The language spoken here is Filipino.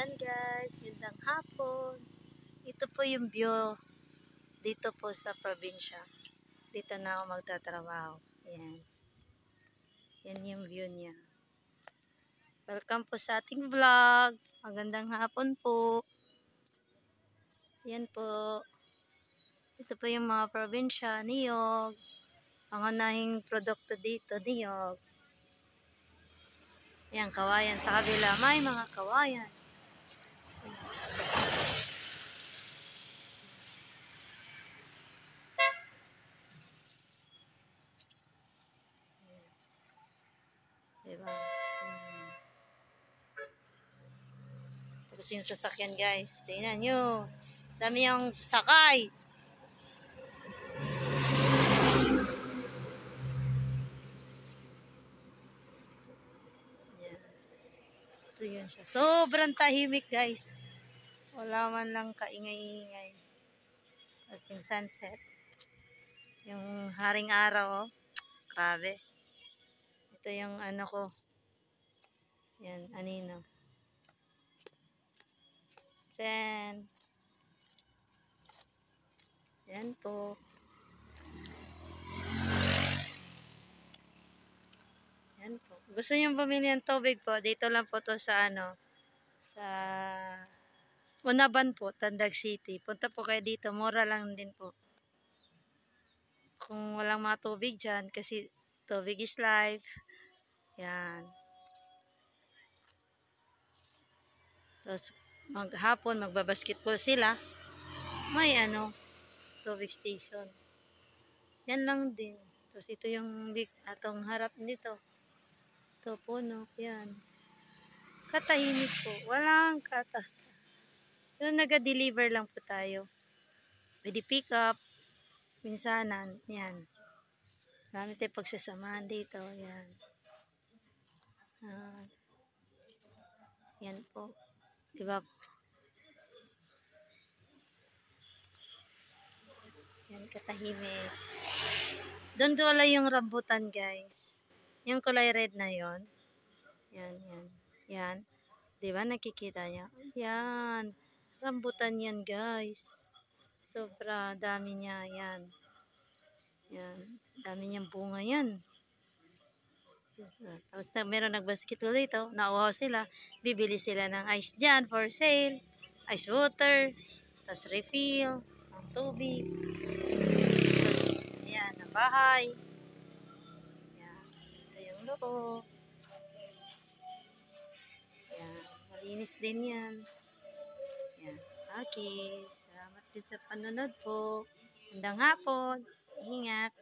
Ayan guys, gandang hapon. Ito po yung view dito po sa probinsya. Dito na ako magtatrabaho. Ayan. Yan yung view niya. Welcome po sa ating vlog. Magandang hapon po. Yan po. Ito po yung mga probinsya, niyog. Ang unahing produkto dito, niyog. Ayan, kawayan. Sa kabila, may mga kawayan. Diba? Tapos yung sasakyan guys. Tingnan nyo. Dami yung sakay. Yan. Ito yun siya. Sobrang tahimik guys. Wala man lang kaingay-ingay. Tapos yung sunset. Yung haring araw. Oh. Grabe. Ito yung ano ko. Yan. Anino. Sen. Yan po. Yan po. Gusto nyo bumili ng tubig po? Dito lang po to sa ano. Sa Unaban po, Tandag City. Punta po kayo dito. Mura lang din po. Kung walang mga tubig dyan, kasi tubig is life. Yan. Tapos maghapon, magbabasketball sila. May ano, tubig station. Yan lang din. Tapos ito yung atong harap nito. Ito puno. Yan. Katahimik po. Walang yung naga-deliver lang po tayo. Pwede pick up. Minsanan. Yan. Marami tayong pagsasamahan dito. Yan. Yan po. Diba po? Yan, katahimik. Doon wala yung rambutan, guys. Yung kulay red na yon. Yan, yan. Yan. Diba, nakikita nyo? Yan. Rambutan yan, guys. Sobra dami niya. Yan. Yan. Dami niyang bunga yan. Tapos meron nag-basketball dito. Nauhaw sila. Bibili sila ng ice dyan for sale. Ice water. Tapos refill. Ang tubig. Tapos, yan. Ang bahay. Yan. Ito yung loob. Yan. Malinis din yan. Yan. Okay. Salamat din sa panonood po. Magandang hapon. Ingat.